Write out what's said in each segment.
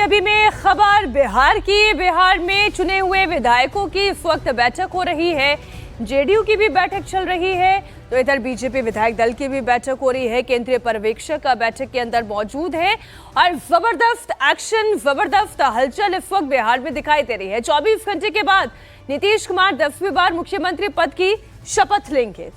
अभी में खबर बिहार की। बिहार में चुने हुए विधायकों की इस वक्त बैठक हो रही है। जेडीयू की भी बैठक चल रही है, तो इधर बीजेपी विधायक दल की भी बैठक हो रही है। केंद्रीय पर्यवेक्षक बैठक के अंदर मौजूद है और जबरदस्त एक्शन, जबरदस्त हलचल इस वक्त बिहार में दिखाई दे रही है। 24 घंटे के बाद नीतीश कुमार 10वीं बार मुख्यमंत्री पद की शपथ लेंगे।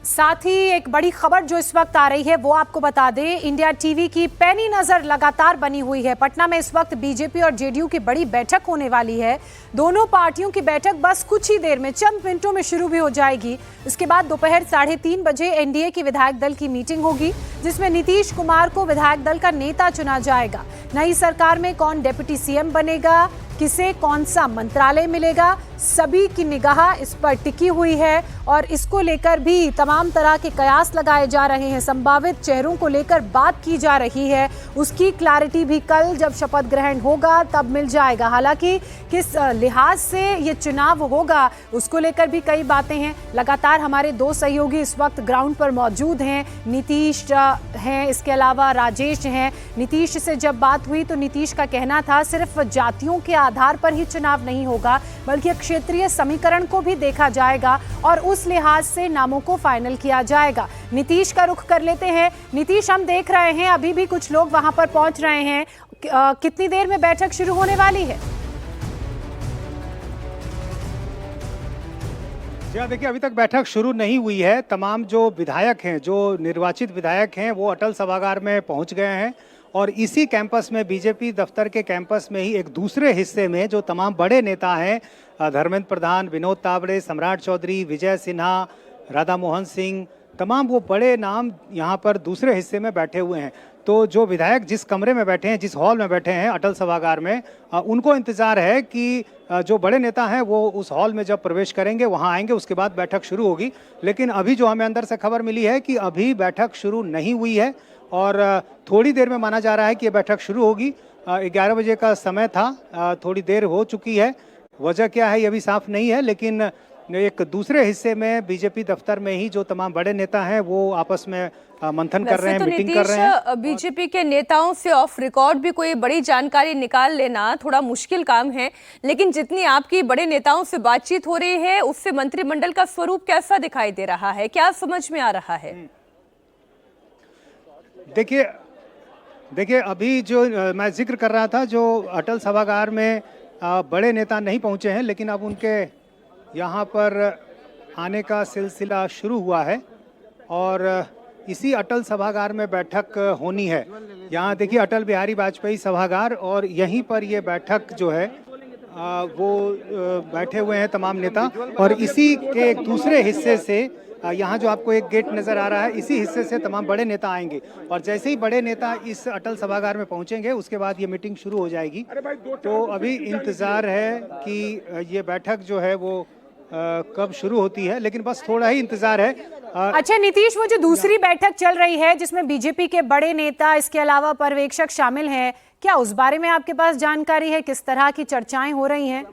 साथ ही एक बड़ी खबर जो इस वक्त आ रही है वो आपको बता दें, इंडिया टीवी की पैनी नजर लगातार बनी हुई है। पटना में इस वक्त बीजेपी और जेडीयू की बड़ी बैठक होने वाली है। दोनों पार्टियों की बैठक बस कुछ ही देर में, चंद मिनटों में शुरू भी हो जाएगी। इसके बाद दोपहर 3:30 बजे एनडीए की विधायक दल की मीटिंग होगी, जिसमें नीतीश कुमार को विधायक दल का नेता चुना जाएगा। नई सरकार में कौन डिप्टी सीएम बनेगा, किसे कौन सा मंत्रालय मिलेगा, सभी की निगाह इस पर टिकी हुई है और इसको लेकर भी तमाम तरह के कयास लगाए जा रहे हैं। संभावित चेहरों को लेकर बात की जा रही है, उसकी क्लैरिटी भी कल जब शपथ ग्रहण होगा तब मिल जाएगा। हालांकि किस लिहाज से ये चुनाव होगा उसको लेकर भी कई बातें हैं। लगातार हमारे दो सहयोगी इस वक्त ग्राउंड पर मौजूद हैं। नीतीश हैं, इसके अलावा राजेश हैं। नीतीश से जब बात हुई तो नीतीश का कहना था सिर्फ जातियों के आधार पर ही चुनाव नहीं होगा, बल्कि क्षेत्रीय समीकरण को भी देखा जाएगा और उस लिहाज से नामों को फाइनल किया जाएगा। नीतीश का रुख कर लेते हैं। नीतीश, हम देख रहे हैं अभी भी कुछ लोग वहां पर पहुंच रहे हैं। कितनी देर में बैठक शुरू होने वाली है? जी हाँ, देखिए अभी तक बैठक शुरू नहीं हुई है। तमाम जो विधायक हैं, जो निर्वाचित विधायक हैं, वो अटल सभागार में पहुंच गए हैं और इसी कैंपस में, बीजेपी दफ्तर के कैंपस में ही एक दूसरे हिस्से में जो तमाम बड़े नेता हैं, धर्मेंद्र प्रधान, विनोद तावड़े, सम्राट चौधरी, विजय सिन्हा, राधा मोहन सिंह, तमाम वो बड़े नाम यहाँ पर दूसरे हिस्से में बैठे हुए हैं। तो जो विधायक जिस कमरे में बैठे हैं, जिस हॉल में बैठे हैं अटल सभागार में, उनको इंतज़ार है कि जो बड़े नेता हैं वो उस हॉल में जब प्रवेश करेंगे वहाँ आएंगे, उसके बाद बैठक शुरू होगी। लेकिन अभी जो हमें अंदर से खबर मिली है कि अभी बैठक शुरू नहीं हुई है और थोड़ी देर में माना जा रहा है कि ये बैठक शुरू होगी। 11 बजे का समय था, थोड़ी देर हो चुकी है। वजह क्या है ये भी साफ नहीं है, लेकिन एक दूसरे हिस्से में बीजेपी दफ्तर में ही जो तमाम बड़े नेता हैं वो आपस में मंथन कर रहे हैं, मीटिंग कर रहे हैं। बीजेपी के नेताओं से ऑफ रिकॉर्ड भी कोई बड़ी जानकारी निकाल लेना थोड़ा मुश्किल काम है, लेकिन जितनी आपकी बड़े नेताओं से बातचीत हो रही है उससे मंत्रिमंडल का स्वरूप कैसा दिखाई दे रहा है, क्या समझ में आ रहा है? देखिए अभी जो मैं जिक्र कर रहा था, जो अटल सभागार में बड़े नेता नहीं पहुंचे हैं, लेकिन अब उनके यहाँ पर आने का सिलसिला शुरू हुआ है और इसी अटल सभागार में बैठक होनी है। यहाँ देखिए अटल बिहारी वाजपेयी सभागार, और यहीं पर ये बैठक जो है वो बैठे हुए हैं तमाम नेता। और इसी के एक दूसरे हिस्से से यहाँ जो आपको एक गेट नज़र आ रहा है, इसी हिस्से से तमाम बड़े नेता आएंगे और जैसे ही बड़े नेता इस अटल सभागार में पहुँचेंगे उसके बाद ये मीटिंग शुरू हो जाएगी। तो अभी इंतज़ार है कि ये बैठक जो है वो कब शुरू होती है, लेकिन बस थोड़ा ही इंतज़ार है। अच्छा नीतीश, वो जो दूसरी बैठक चल रही है जिसमें बीजेपी के बड़े नेता, इसके अलावा पर्यवेक्षक शामिल हैं, क्या उस बारे में आपके पास जानकारी है? किस तरह की चर्चाएं हो रही हैं?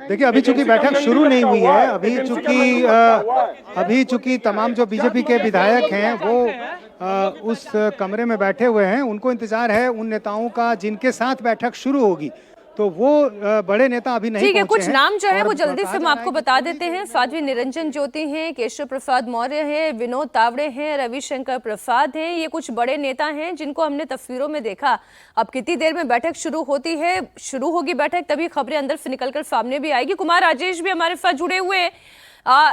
देखिए अभी चूंकि बैठक शुरू नहीं हुई है, अभी चूंकि तमाम जो बीजेपी के विधायक हैं वो उस कमरे में बैठे हुए हैं, उनको इंतजार है उन नेताओं का जिनके साथ बैठक शुरू होगी। तो वो बड़े नेता अभी नहीं पहुंचे हैं। कुछ नाम जो है वो जल्दी से हम आपको बता देते हैं। साध्वी निरंजन ज्योति हैं, केशव प्रसाद मौर्य हैं, विनोद तावड़े हैं, रविशंकर प्रसाद हैं। ये कुछ बड़े नेता हैं जिनको हमने तस्वीरों में देखा। अब कितनी देर में बैठक शुरू होती है, शुरू होगी बैठक, तभी खबरें अंदर से निकलकर सामने भी आएगी। कुमार राजेश भी हमारे साथ जुड़े हुए हैं।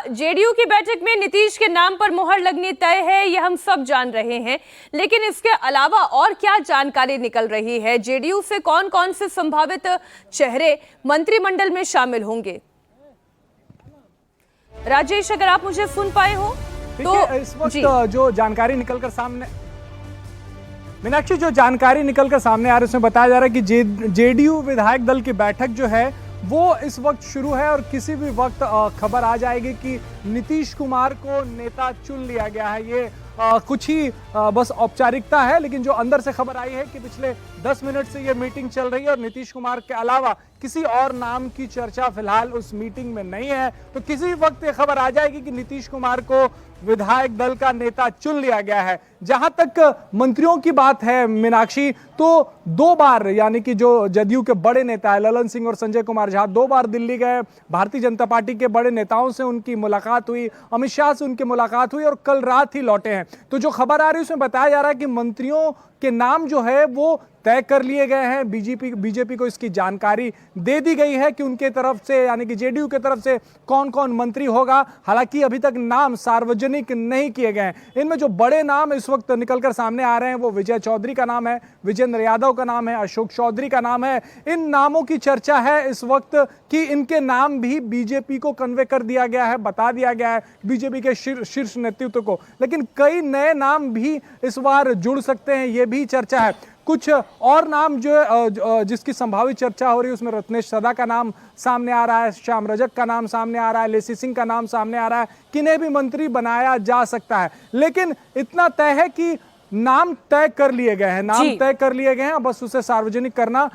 जेडीयू की बैठक में नीतीश के नाम पर मुहर लगनी तय है, ये हम सब जान रहे हैं, लेकिन इसके अलावा और क्या जानकारी निकल रही है? जेडीयू से कौन कौन से संभावित चेहरे मंत्रिमंडल में शामिल होंगे? राजेश, अगर आप मुझे सुन पाए हो तो इस वक्त जो जानकारी निकलकर सामने, मीनाक्षी, जो जानकारी निकलकर सामने आ रही है उसमें बताया जा रहा है कि जेडीयू विधायक दल की बैठक जो है वो इस वक्त शुरू है और किसी भी वक्त खबर आ जाएगी कि नीतीश कुमार को नेता चुन लिया गया है। ये कुछ ही बस औपचारिकता है, लेकिन जो अंदर से खबर आई है कि पिछले 10 मिनट से ये मीटिंग चल रही है और नीतीश कुमार के अलावा किसी और नाम की चर्चा फिलहाल उस मीटिंग में नहीं है। तो किसी वक्त ये खबर आ जाएगी कि नीतीश कुमार को विधायक दल का नेता चुन लिया गया है। जहां तक मंत्रियों की बात है मीनाक्षी, तो 2 बार यानी कि जो जदयू के बड़े नेता है ललन सिंह और संजय कुमार झा 2 बार दिल्ली गए, भारतीय जनता पार्टी के बड़े नेताओं से उनकी मुलाकात हुई, अमित शाह से उनकी मुलाकात हुई और कल रात ही लौटे हैं। तो जो खबर आ रही है उसमें बताया जा रहा है कि मंत्रियों के नाम जो है वो तय कर लिए गए हैं। बीजेपी को इसकी जानकारी दे दी गई है कि उनके तरफ से यानी कि जेडीयू के तरफ से कौन कौन मंत्री होगा। हालांकि अभी तक नाम सार्वजनिक नहीं किए गए हैं। इनमें जो बड़े नाम इस वक्त निकलकर सामने आ रहे हैं वो विजय चौधरी का नाम है, विजेंद्र यादव का नाम है, अशोक चौधरी का नाम है। इन नामों की चर्चा है इस वक्त कि इनके नाम भी बीजेपी को कन्वे कर दिया गया है, बता दिया गया है बीजेपी के शीर्ष नेतृत्व को। लेकिन कई नए नाम भी इस बार जुड़ सकते हैं, ये भी चर्चा है। कुछ और नाम जो जिसकी संभावित चर्चा हो रही है उसमें रत्नेश सदा का नाम सामने आ रहा है, श्याम रजक का नाम सामने आ रहा है, लेसी सिंह का नाम सामने आ रहा है, किन्हें भी मंत्री बनाया जा सकता है। लेकिन इतना तय है कि नाम तय कर लिए गए हैं, नाम तय कर लिए गए हैं, बस उसे सार्वजनिक करना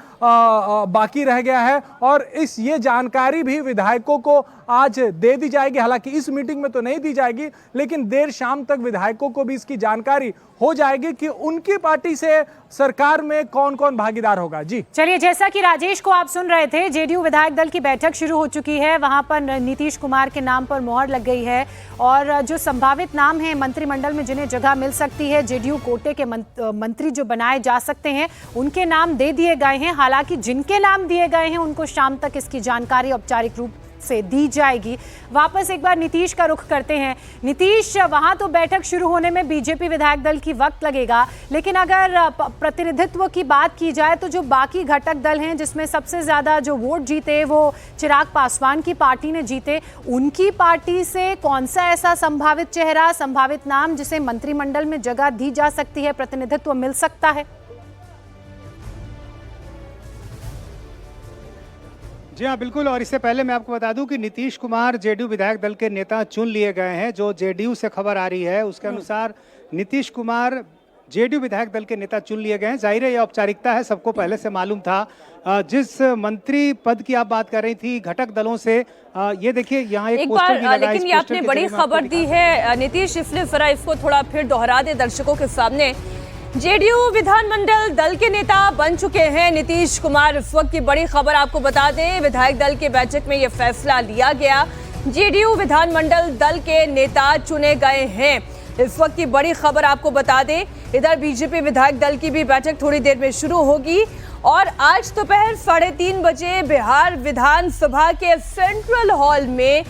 बाकी रह गया है। और ये जानकारी भी विधायकों को आज दे दी जाएगी। हालांकि इस मीटिंग में तो नहीं दी जाएगी, लेकिन देर शाम तक विधायकों को भी इसकी जानकारी हो जाएगी कि उनकी पार्टी से सरकार में कौन कौन भागीदार होगा। जी चलिए, जैसा कि राजेश को आप सुन रहे थे, जेडीयू विधायक दल की बैठक शुरू हो चुकी है। वहां पर नीतीश कुमार के नाम पर मोहर लग गई है और जो संभावित नाम है मंत्रिमंडल में जिन्हें जगह मिल सकती है, जेडीयू कोटे के मंत्री जो बनाए जा सकते हैं, उनके नाम दे दिए गए हैं। हालांकि जिनके नाम दिए गए हैं उनको शाम तक इसकी जानकारी औपचारिक रूप से दी जाएगी। वापस एक बार नीतीश का रुख करते हैं। नीतीश, वहां तो बैठक शुरू होने में बीजेपी विधायक दल की वक्त लगेगा, लेकिन अगर प्रतिनिधित्व की बात की जाए तो जो बाकी घटक दल हैं जिसमें सबसे ज्यादा जो वोट जीते वो चिराग पासवान की पार्टी ने जीते, उनकी पार्टी से कौन सा ऐसा संभावित चेहरा, संभावित नाम जिसे मंत्रिमंडल में जगह दी जा सकती है, प्रतिनिधित्व मिल सकता है? जी हाँ, बिल्कुल। और इससे पहले मैं आपको बता दूं कि नीतीश कुमार जेडीयू विधायक दल के नेता चुन लिए गए हैं। जो जेडीयू से खबर आ रही है उसके अनुसार नीतीश कुमार जेडीयू विधायक दल के नेता चुन लिए गए हैं। जाहिर है ये औपचारिकता है, सबको पहले से मालूम था। जिस मंत्री पद की आप बात कर रही थी घटक दलों से, ये देखिए यहाँ एक पोस्टर भी लगा है। लेकिन ये आपने बड़ी खबर दी है नीतीश, इसलिए जरा इसको थोड़ा फिर दोहरा दे दर्शकों के सामने। जेडीयू विधानमंडल दल के नेता बन चुके हैं नीतीश कुमार। इस वक्त की बड़ी खबर आपको बता दें, विधायक दल की बैठक में यह फैसला लिया गया, जेडीयू विधानमंडल दल के नेता चुने गए हैं। इस वक्त की बड़ी खबर आपको बता दें, इधर बीजेपी विधायक दल की भी बैठक थोड़ी देर में शुरू होगी और आज दोपहर 3:30 बजे बिहार विधानसभा के सेंट्रल हॉल में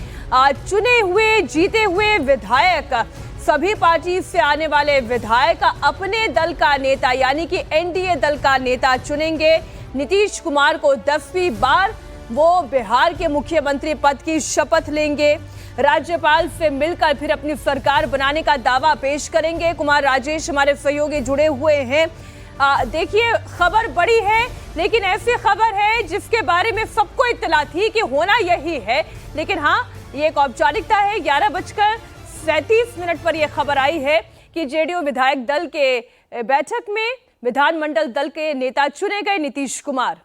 चुने हुए जीते हुए विधायक, सभी पार्टी से आने वाले विधायक अपने दल का नेता यानी कि एनडीए दल का नेता चुनेंगे। नीतीश कुमार को 10वीं बार वो बिहार के मुख्यमंत्री पद की शपथ लेंगे, राज्यपाल से मिलकर फिर अपनी सरकार बनाने का दावा पेश करेंगे। कुमार राजेश हमारे सहयोगी जुड़े हुए हैं। देखिए, खबर बड़ी है, लेकिन ऐसी खबर है जिसके बारे में सबको इत्तला थी कि होना यही है। लेकिन हाँ, ये एक औपचारिकता है। 11:37 पर यह खबर आई है कि जेडीयू विधायक दल के बैठक में विधानमंडल दल के नेता चुने गए नीतीश कुमार।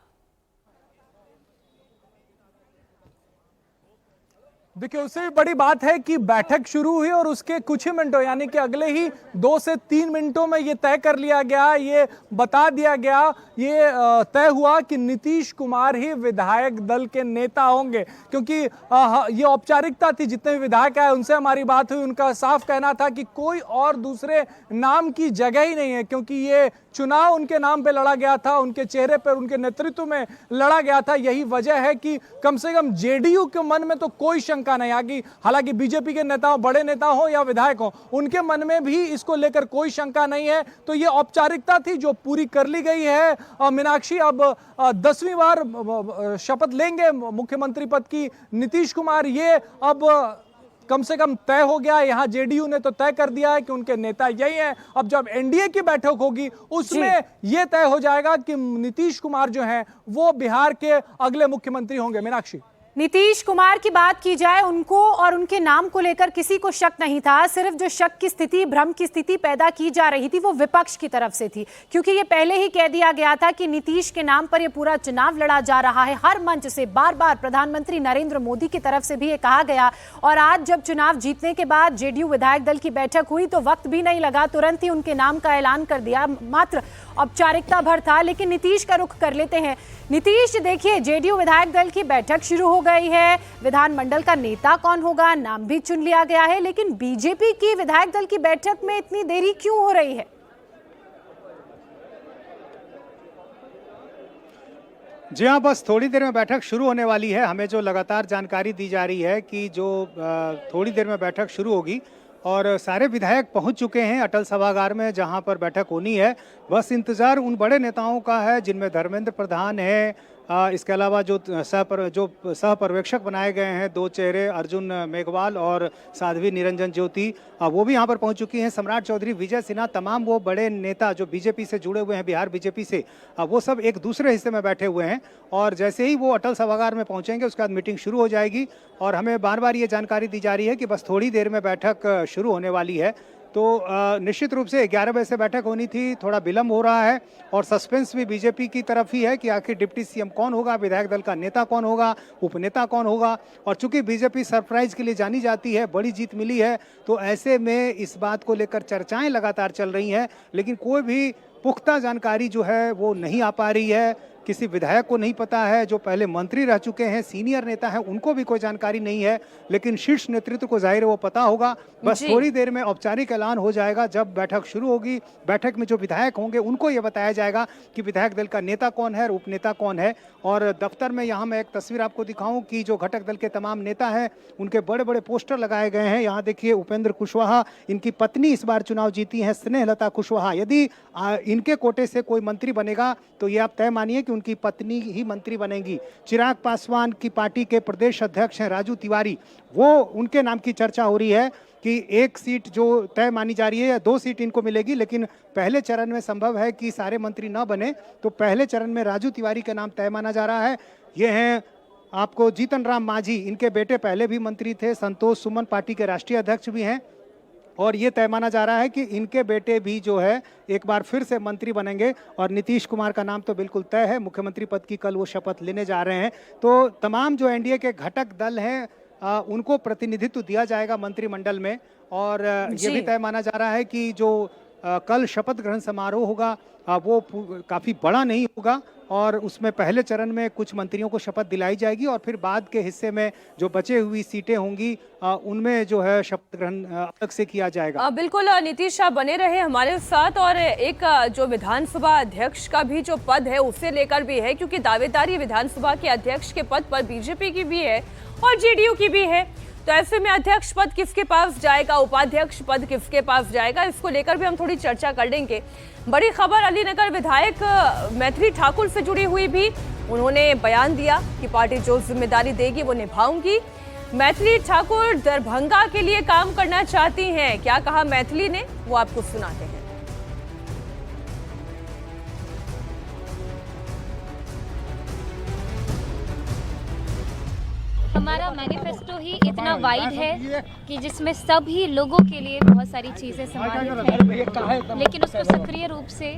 देखिए, उससे भी बड़ी बात है कि बैठक शुरू हुई और उसके कुछ ही मिनटों यानी कि अगले ही 2 से 3 मिनटों में ये तय कर लिया गया, ये बता दिया गया, ये तय हुआ कि नीतीश कुमार ही विधायक दल के नेता होंगे। क्योंकि ये औपचारिकता थी, जितने भी विधायक आए उनसे हमारी बात हुई, उनका साफ कहना था कि कोई और दूसरे नाम की जगह ही नहीं है, क्योंकि ये चुनाव उनके नाम पे लड़ा गया था, उनके चेहरे पर, उनके नेतृत्व में लड़ा गया था। यही वजह है कि कम से कम जेडीयू के मन में तो कोई शंका नहीं आगी। हालांकि बीजेपी के नेता, बड़े नेता हो या विधायक हो, उनके मन में भी इसको लेकर कोई शंका नहीं है। तो ये औपचारिकता थी जो पूरी कर ली गई है। मीनाक्षी, अब 10वीं बार शपथ लेंगे मुख्यमंत्री पद की नीतीश कुमार। ये अब कम से कम तय हो गया। यहाँ जेडीयू ने तो तय कर दिया है कि उनके नेता यही हैं। अब जब एनडीए की बैठक होगी उसमें यह तय हो जाएगा कि नीतीश कुमार जो हैं वो बिहार के अगले मुख्यमंत्री होंगे। मीनाक्षी, नीतीश कुमार की बात की जाए, उनको और उनके नाम को लेकर किसी को शक नहीं था। सिर्फ जो शक की स्थिति, भ्रम की स्थिति पैदा की जा रही थी वो विपक्ष की तरफ से थी, क्योंकि ये पहले ही कह दिया गया था कि नीतीश के नाम पर ये पूरा चुनाव लड़ा जा रहा है। हर मंच से बार बार प्रधानमंत्री नरेंद्र मोदी की तरफ से भी ये कहा गया। और आज जब चुनाव जीतने के बाद जेडीयू विधायक दल की बैठक हुई तो वक्त भी नहीं लगा, तुरंत ही उनके नाम का ऐलान कर दिया। मात्र औपचारिकता भर था। लेकिन नीतीश का रुख कर लेते हैं। नीतीश, देखिए, जेडीयू विधायक दल की बैठक शुरू हो गई है। विधानमंडल का नेता कौन होगा, नाम भी चुन लिया गया है, लेकिन बीजेपी की विधायक दल की बैठक में इतनी देरी क्यों हो रही है? जी हाँ, बस थोड़ी देर में बैठक शुरू होने वाली है। हमें जो लगातार जानकारी दी जा रही है कि जो थोड़ी देर में बैठक शुरू होगी और सारे विधायक पहुंच चुके हैं अटल सभागार में जहां पर बैठक होनी है। बस इंतजार उन बड़े नेताओं का है जिनमें धर्मेंद्र प्रधान है, इसके अलावा जो सह पर्यवेक्षक बनाए गए हैं, दो चेहरे, अर्जुन मेघवाल और साध्वी निरंजन ज्योति, वो भी यहाँ पर पहुँच चुकी हैं। सम्राट चौधरी, विजय सिन्हा, तमाम वो बड़े नेता जो बीजेपी से जुड़े हुए हैं, बिहार बीजेपी से, वो सब एक दूसरे हिस्से में बैठे हुए हैं। और जैसे ही वो अटल सभागार में पहुँचेंगे उसके बाद मीटिंग शुरू हो जाएगी। और हमें बार बार ये जानकारी दी जा रही है कि बस थोड़ी देर में बैठक शुरू होने वाली है। तो निश्चित रूप से 11 बजे से बैठक होनी थी, थोड़ा विलम्ब हो रहा है और सस्पेंस भी बीजेपी की तरफ ही है कि आखिर डिप्टी सीएम कौन होगा, विधायक दल का नेता कौन होगा, उपनेता कौन होगा। और चूंकि बीजेपी सरप्राइज के लिए जानी जाती है, बड़ी जीत मिली है, तो ऐसे में इस बात को लेकर चर्चाएं लगातार चल रही हैं, लेकिन कोई भी पुख्ता जानकारी जो है वो नहीं आ पा रही है। किसी विधायक को नहीं पता है, जो पहले मंत्री रह चुके हैं, सीनियर नेता हैं, उनको भी कोई जानकारी नहीं है, लेकिन शीर्ष नेतृत्व को जाहिर है वो पता होगा। बस थोड़ी देर में औपचारिक ऐलान हो जाएगा। जब बैठक शुरू होगी, बैठक में जो विधायक होंगे उनको ये बताया जाएगा कि विधायक दल का नेता कौन है, उपनेता कौन है। और दफ्तर में यहाँ मैं एक तस्वीर आपको दिखाऊं कि जो घटक दल के तमाम नेता हैं उनके बड़े बड़े पोस्टर लगाए गए हैं। यहाँ देखिए, उपेंद्र कुशवाहा, इनकी पत्नी इस बार चुनाव जीती हैं, स्नेहलता कुशवाहा। यदि इनके कोटे से कोई मंत्री बनेगा तो ये आप तय मानिए कि उनकी पत्नी ही मंत्री बनेंगी। चिराग पासवान की पार्टी के प्रदेश अध्यक्ष हैं राजू तिवारी, वो उनके नाम की चर्चा हो रही है कि एक सीट जो तय मानी जा रही है या 2 सीट इनको मिलेगी, लेकिन पहले चरण में संभव है कि सारे मंत्री न बने, तो पहले चरण में राजू तिवारी का नाम तय माना जा रहा है। ये हैं आपको जीतन राम मांझी, इनके बेटे पहले भी मंत्री थे, संतोष सुमन पार्टी के राष्ट्रीय अध्यक्ष भी हैं, और ये तय माना जा रहा है कि इनके बेटे भी जो है एक बार फिर से मंत्री बनेंगे। और नीतीश कुमार का नाम तो बिल्कुल तय है, मुख्यमंत्री पद की कल वो शपथ लेने जा रहे हैं। तो तमाम जो एनडीए के घटक दल हैं उनको प्रतिनिधित्व दिया जाएगा मंत्रिमंडल में। और ये भी तय माना जा रहा है कि जो कल शपथ ग्रहण समारोह होगा वो काफ़ी बड़ा नहीं होगा, और उसमें पहले चरण में कुछ मंत्रियों को शपथ दिलाई जाएगी और फिर बाद के हिस्से में जो बचे हुई सीटें होंगी उनमें जो है शपथ ग्रहण अलग से किया जाएगा। बिल्कुल नीतीश, आप बने रहे हमारे साथ। और एक जो विधानसभा अध्यक्ष का भी जो पद है उसे लेकर भी है, क्योंकि दावेदारी विधानसभा के अध्यक्ष के पद पर बीजेपी की भी है और जेडीयू की भी है। तो ऐसे में अध्यक्ष पद किसके पास जाएगा, उपाध्यक्ष पद किसके पास जाएगा, इसको लेकर भी हम थोड़ी चर्चा कर लेंगे। बड़ी खबर अलीनगर विधायक मैथिली ठाकुर से जुड़ी हुई भी, उन्होंने बयान दिया कि पार्टी जो जिम्मेदारी देगी वो निभाऊंगी। मैथिली ठाकुर दरभंगा के लिए काम करना चाहती हैं। क्या कहा मैथिली ने, वो आपको सुनाते हैं। हमारा मैनिफेस्टो ही इतना वाइड है कि जिसमें सभी लोगों के लिए बहुत सारी चीज़ें समाहित हैं, लेकिन उसको सक्रिय रूप से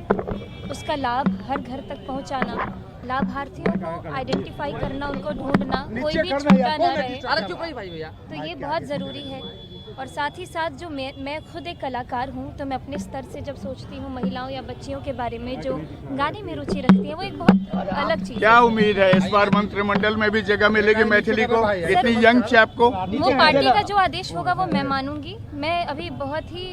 उसका लाभ हर घर तक पहुंचाना, लाभार्थियों को आइडेंटिफाई करना, उनको ढूंढना, कोई भी छूटा ना रहे, तो ये बहुत ज़रूरी है। और साथ ही साथ जो मैं खुद एक कलाकार हूँ, तो मैं अपने स्तर से जब सोचती हूँ महिलाओं या बच्चियों के बारे में जो गाने में रुचि रखती है, वो एक बहुत अलग चीज़। क्या उम्मीद है इस बार मंत्रिमंडल में भी जगह मिलेगी मैथिली को, इतनी यंग चैप को? वो पार्टी का जो आदेश होगा वो मैं मानूंगी। मैं अभी बहुत ही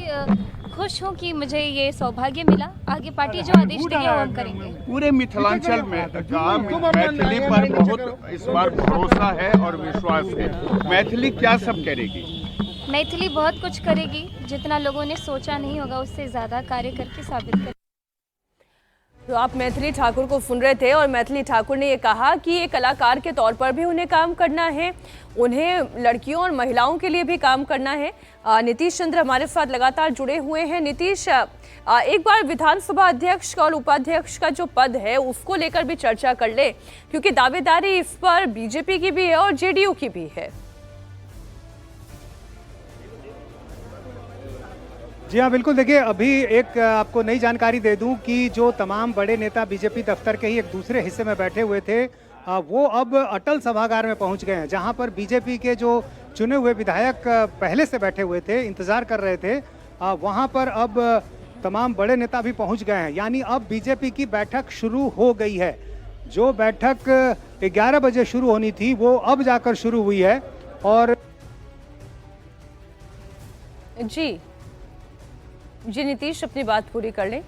खुश हूँ कि मुझे ये सौभाग्य मिला। आगे पार्टी जो आदेश देगी वो हम करेंगे। पूरे मिथिलांचल में मैथिली पर बहुत इस बार भरोसा है और विश्वास है। मैथिली क्या सब करेगी? मैथिली बहुत कुछ करेगी, जितना लोगों ने सोचा नहीं होगा उससे ज़्यादा कार्य करके साबित करेगी। तो आप मैथिली ठाकुर को सुन रहे थे और मैथिली ठाकुर ने ये कहा कि एक कलाकार के तौर पर भी उन्हें काम करना है, उन्हें लड़कियों और महिलाओं के लिए भी काम करना है। नीतीश चंद्र हमारे साथ लगातार जुड़े हुए हैं। नीतीश, एक बार विधानसभा अध्यक्ष और उपाध्यक्ष का जो पद है उसको लेकर भी चर्चा कर ले, क्योंकि दावेदारी इस पर बीजेपी की भी है और जेडीयू की भी है। जी हाँ, बिल्कुल। देखिए, अभी एक आपको नई जानकारी दे दूं कि जो तमाम बड़े नेता बीजेपी दफ्तर के ही एक दूसरे हिस्से में बैठे हुए थे, वो अब अटल सभागार में पहुंच गए हैं, जहां पर बीजेपी के जो चुने हुए विधायक पहले से बैठे हुए थे, इंतजार कर रहे थे, वहां पर अब तमाम बड़े नेता भी पहुंच गए हैं। यानी अब बीजेपी की बैठक शुरू हो गई है। जो बैठक 11 बजे शुरू होनी थी वो अब जाकर शुरू हुई है। और जी नीतीश, अपनी बात पूरी कर लें।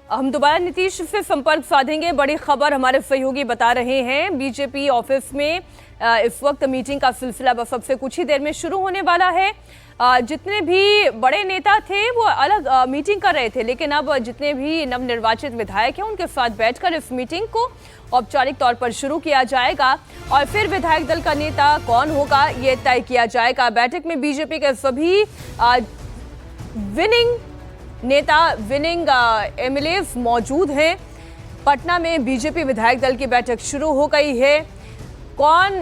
हम दोबारा नीतीश से संपर्क साधेंगे। बड़ी खबर हमारे सहयोगी बता रहे हैं, बीजेपी ऑफिस में इस वक्त मीटिंग का सिलसिला बस अब से कुछ ही देर में शुरू होने वाला है। जितने भी बड़े नेता थे वो अलग मीटिंग कर रहे थे, लेकिन अब जितने भी नवनिर्वाचित विधायक हैं उनके साथ बैठकर इस मीटिंग को औपचारिक तौर पर शुरू किया जाएगा और फिर विधायक दल का नेता कौन होगा ये तय किया जाएगा। बैठक में बीजेपी के सभी विनिंग नेता, विनिंग एमएलएज मौजूद हैं। पटना में बीजेपी विधायक दल की बैठक शुरू हो गई है। कौन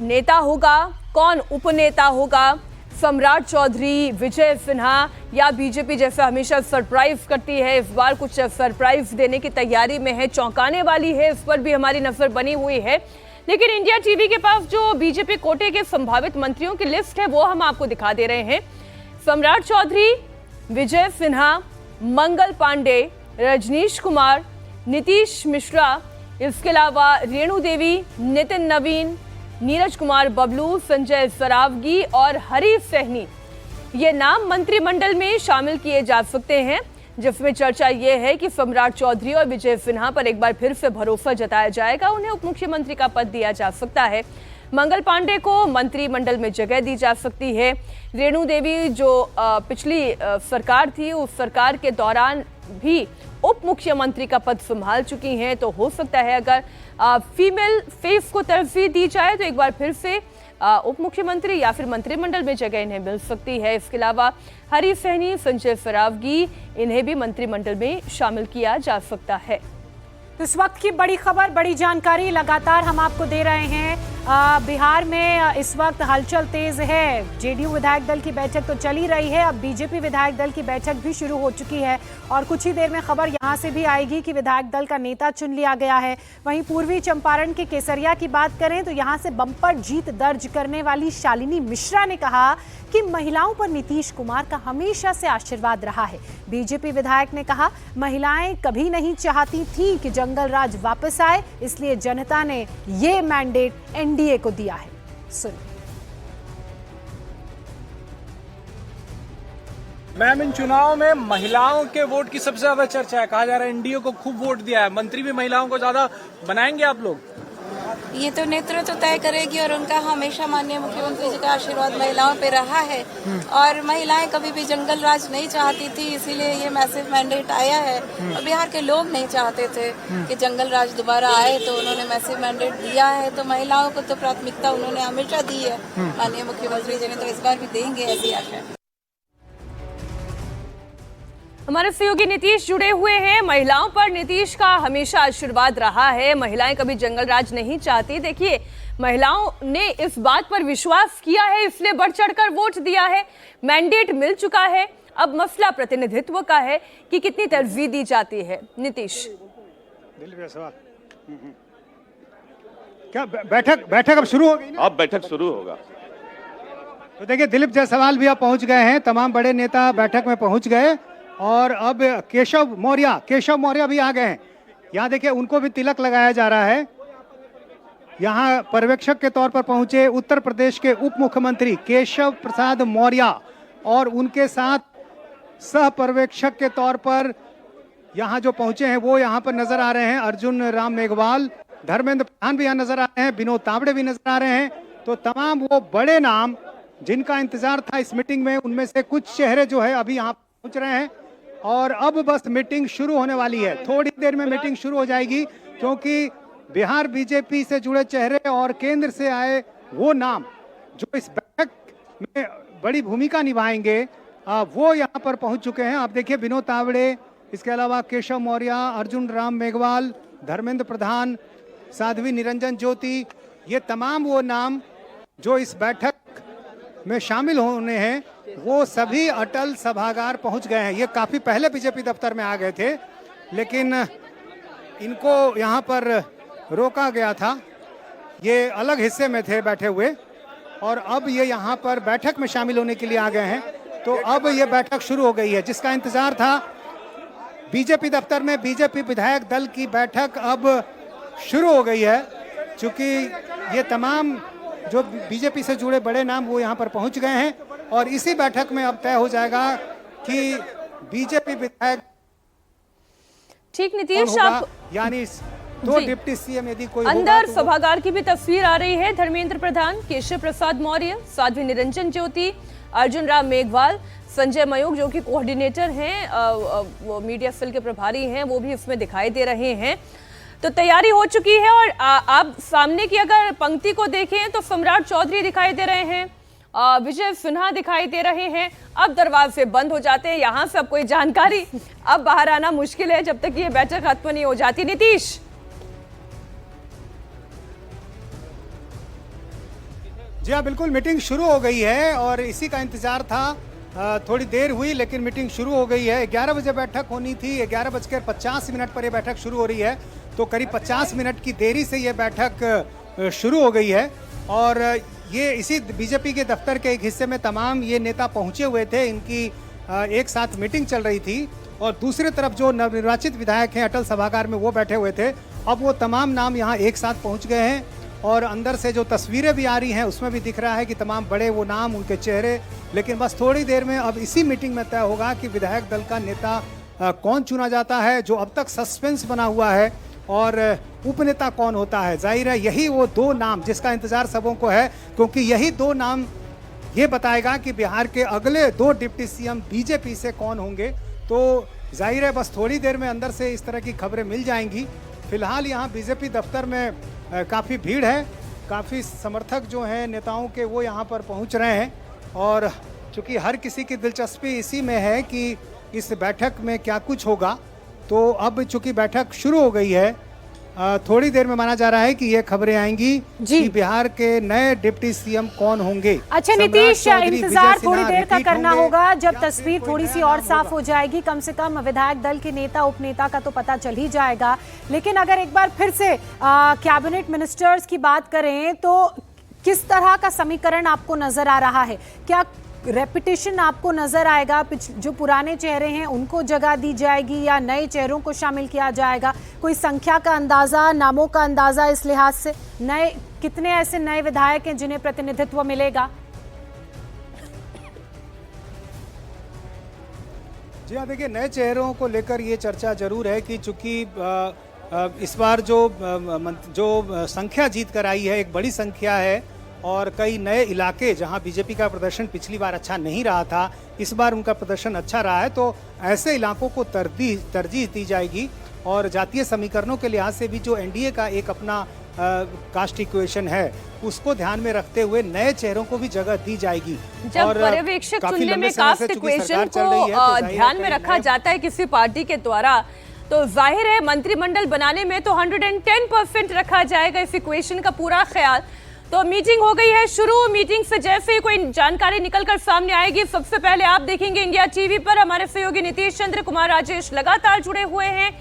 नेता होगा, कौन उपनेता होगा, सम्राट चौधरी, विजय सिन्हा या बीजेपी जैसा हमेशा सरप्राइज करती है, इस बार कुछ सरप्राइज देने की तैयारी में है, चौंकाने वाली है, इस पर भी हमारी नजर बनी हुई है। लेकिन इंडिया टीवी के पास जो बीजेपी कोटे के संभावित मंत्रियों की लिस्ट है वो हम आपको दिखा दे रहे हैं। सम्राट चौधरी, विजय सिन्हा, मंगल पांडे, रजनीश कुमार, नीतीश मिश्रा, इसके अलावा रेणु देवी, नितिन नवीन, नीरज कुमार बबलू, संजय सरावगी और हरीश सहनी, ये नाम मंत्रिमंडल में शामिल किए जा सकते हैं, जिसमें चर्चा ये है कि सम्राट चौधरी और विजय सिन्हा पर एक बार फिर से भरोसा जताया जाएगा, उन्हें उप मुख्यमंत्री का पद दिया जा सकता है। मंगल पांडे को मंत्रिमंडल में जगह दी जा सकती है। रेणु देवी जो पिछली सरकार थी, उस सरकार के दौरान भी उप मुख्यमंत्री का पद संभाल चुकी हैं, तो हो सकता है अगर फीमेल फेस को तरजीह दी जाए तो एक बार फिर से उप मुख्यमंत्री या फिर मंत्रिमंडल में जगह इन्हें मिल सकती है। इसके अलावा हरीश सहनी, संजय सरावगी, इन्हें भी मंत्रिमंडल में शामिल किया जा सकता है। तो इस वक्त की बड़ी खबर, बड़ी जानकारी लगातार हम आपको दे रहे हैं। बिहार में इस वक्त हलचल तेज है। जेडीयू विधायक दल की बैठक तो चली रही है, अब बीजेपी विधायक दल की बैठक भी शुरू हो चुकी है और कुछ ही देर में खबर यहां से भी आएगी कि विधायक दल का नेता चुन लिया गया है। वहीं पूर्वी चंपारण के केसरिया की बात करें तो यहां से बम्पर जीत दर्ज करने वाली शालिनी मिश्रा ने कहा कि महिलाओं पर नीतीश कुमार का हमेशा से आशीर्वाद रहा है। बीजेपी विधायक ने कहा, महिलाएं कभी नहीं चाहती थी कि जंगल राज वापस आए, इसलिए जनता ने ये मैंडेट एनडीए को दिया है। सुनिए। मैम, इन चुनाव में महिलाओं के वोट की सबसे ज्यादा चर्चा है। कहा जा रहा है एनडीए को खूब वोट दिया है, मंत्री भी महिलाओं को ज्यादा बनाएंगे आप लोग? ये तो नेतृत्व तय करेगी और उनका हमेशा माननीय मुख्यमंत्री जी का आशीर्वाद महिलाओं पे रहा है और महिलाएं कभी भी जंगल राज नहीं चाहती थी, इसीलिए ये मैसिव मैंडेट आया है। और बिहार के लोग नहीं चाहते थे कि जंगल राज दोबारा आए, तो उन्होंने मैसिव मैंडेट दिया है। तो महिलाओं को तो प्राथमिकता उन्होंने हमेशा दी है माननीय मुख्यमंत्री जी ने, तो इस बार भी देंगे, ऐसी आशा है। हमारे सहयोगी नीतीश जुड़े हुए हैं। महिलाओं पर नीतीश का हमेशा आशीर्वाद रहा है, महिलाएं कभी जंगल राज नहीं चाहती। देखिए, महिलाओं ने इस बात पर विश्वास किया है, इसलिए बढ़ चढ़कर वोट दिया है, मैंडेट मिल चुका है। अब मसला प्रतिनिधित्व का है कि कितनी तरजीह दी जाती है। नीतीश, क्या बैठक अब शुरू हो गई ना? अब बैठक शुरू होगा। तो देखिए, दिलीप जायसवाल भी अब पहुंच गए हैं, तमाम बड़े नेता बैठक में पहुंच गए और अब केशव मौर्य भी आ गए हैं। यहाँ देखिए, उनको भी तिलक लगाया जा रहा है। यहाँ पर्यवेक्षक के तौर पर पहुंचे उत्तर प्रदेश के उप मुख्यमंत्री केशव प्रसाद मौर्य और उनके साथ सह पर्यवेक्षक के तौर पर यहाँ जो पहुंचे हैं वो यहाँ पर नजर आ रहे हैं। अर्जुन राम मेघवाल, धर्मेंद्र प्रधान भी यहाँ नजर आ रहे हैं, विनोद तावड़े भी नजर आ रहे हैं। तो तमाम वो बड़े नाम जिनका इंतजार था इस मीटिंग में, उनमें से कुछ चेहरे जो है अभी यहाँ पहुंच रहे हैं और अब बस मीटिंग शुरू होने वाली है। थोड़ी देर में मीटिंग शुरू हो जाएगी, क्योंकि बिहार बीजेपी से जुड़े चेहरे और केंद्र से आए वो नाम जो इस बैठक में बड़ी भूमिका निभाएंगे वो यहाँ पर पहुंच चुके हैं। आप देखिए, विनोद तावड़े, इसके अलावा केशव मौर्य, अर्जुन राम मेघवाल, धर्मेंद्र प्रधान, साध्वी निरंजन ज्योति, ये तमाम वो नाम जो इस बैठक में शामिल होने हैं वो सभी अटल सभागार पहुंच गए हैं। ये काफी पहले बीजेपी दफ्तर में आ गए थे, लेकिन इनको यहाँ पर रोका गया था। ये अलग हिस्से में थे बैठे हुए, और अब ये यहाँ पर बैठक में शामिल होने के लिए आ गए हैं। तो अब ये बैठक शुरू हो गई है, जिसका इंतजार था। बीजेपी दफ्तर में बीजेपी विधायक दल की बैठक अब शुरू हो गई है, क्योंकि ये तमाम जो बीजेपी से जुड़े बड़े नाम वो यहाँ पर पहुँच गए हैं, और इसी बैठक में अब तय हो जाएगा कि बीजेपी विधायक ठीक नीतीश, आप यानी दो डिप्टी सीएम यदि कोई अंदर तो सभागार की भी तस्वीर आ रही है। धर्मेंद्र प्रधान, केशव प्रसाद मौर्य, साध्वी निरंजन ज्योति, अर्जुन राम मेघवाल, संजय मयूख जो कि कोऑर्डिनेटर हैं, मीडिया सेल के प्रभारी हैं, वो भी इसमें दिखाई दे रहे हैं। तो तैयारी हो चुकी है, और आप सामने की अगर पंक्ति को देखें तो सम्राट चौधरी दिखाई दे रहे हैं, विजय सिन्हा दिखाई दे रहे हैं। अब दरवाजे बंद हो जाते हैं, यहाँ से अब कोई जानकारी अब बाहर आना मुश्किल है जब तक ये बैठक खत्म नहीं हो जाती। नीतीश, जी हाँ, बिल्कुल मीटिंग शुरू हो गई है और इसी का इंतजार था। थोड़ी देर हुई लेकिन मीटिंग शुरू हो गई है। 11 बजे बैठक होनी थी, 11:50 पर यह बैठक शुरू हो रही है, तो करीब 50 मिनट की देरी से यह बैठक शुरू हो गई है। और ये इसी बीजेपी के दफ्तर के एक हिस्से में तमाम ये नेता पहुंचे हुए थे, इनकी एक साथ मीटिंग चल रही थी, और दूसरी तरफ जो नवनिर्वाचित विधायक हैं अटल सभागार में वो बैठे हुए थे। अब वो तमाम नाम यहाँ एक साथ पहुँच गए हैं, और अंदर से जो तस्वीरें भी आ रही हैं उसमें भी दिख रहा है कि तमाम बड़े वो नाम, उनके चेहरे। लेकिन बस थोड़ी देर में अब इसी मीटिंग में तय होगा कि विधायक दल का नेता कौन चुना जाता है, जो अब तक सस्पेंस बना हुआ है, और उपनेता कौन होता है। जाहिर है यही वो दो नाम जिसका इंतजार सबों को है, क्योंकि यही दो नाम ये बताएगा कि बिहार के अगले 2 डिप्टी सीएम बीजेपी से कौन होंगे। तो जाहिर है बस थोड़ी देर में अंदर से इस तरह की खबरें मिल जाएंगी। फिलहाल यहाँ बीजेपी दफ्तर में काफ़ी भीड़ है, काफ़ी समर्थक जो हैं नेताओं के वो यहाँ पर पहुँच रहे हैं, और चूँकि हर किसी की दिलचस्पी इसी में है कि इस बैठक में क्या कुछ होगा, तो अब चूँकि बैठक शुरू हो गई है, थोड़ी देर में माना जा रहा है कि ये खबरें आएंगी कि बिहार के नए डिप्टी सीएम कौन होंगे। अच्छा नीतीश, इंतजार थोड़ी देर का करना होगा, जब तस्वीर थोड़ी सी और साफ हो जाएगी। कम से कम विधायक दल के नेता उपनेता का तो पता चल ही जाएगा। लेकिन अगर एक बार फिर से कैबिनेट मिनिस्टर्स की बात करें तो किस तरह का समीकरण आपको नजर आ रहा है? क्या रेपिटेशन आपको नजर आएगा? जो पुराने चेहरे हैं उनको जगह दी जाएगी या नए चेहरों को शामिल किया जाएगा? कोई संख्या का अंदाजा, नामों का अंदाजा इस लिहाज से? नए कितने ऐसे नए विधायक हैं जिन्हें प्रतिनिधित्व मिलेगा? जी हाँ, देखिए, नए चेहरों को लेकर ये चर्चा जरूर है कि चूंकि इस बार जो संख्या जीत कर आई है एक बड़ी संख्या है, और कई नए इलाके जहां बीजेपी का प्रदर्शन पिछली बार अच्छा नहीं रहा था, इस बार उनका प्रदर्शन अच्छा रहा है, तो ऐसे इलाकों को तरजीह दी जाएगी। और जातीय समीकरणों के लिहाज से भी जो एनडीए का एक अपना कास्ट इक्वेशन है उसको ध्यान में रखते हुए नए चेहरों को भी जगह दी जाएगी। जब पर्यवेक्षक चुनने में कास्ट इक्वेशन को ध्यान में रखा जाता है किसी पार्टी के द्वारा, तो जाहिर है मंत्रिमंडल बनाने में तो 110% रखा जाएगा इस इक्वेशन का पूरा ख्याल। तो मीटिंग हो गई है शुरू। मीटिंग से जैसे ही कोई जानकारी निकलकर सामने आएगी सबसे पहले आप देखेंगे इंडिया टीवी पर। हमारे सहयोगी नीतीश चंद्र कुमार राजेश लगातार जुड़े हुए हैं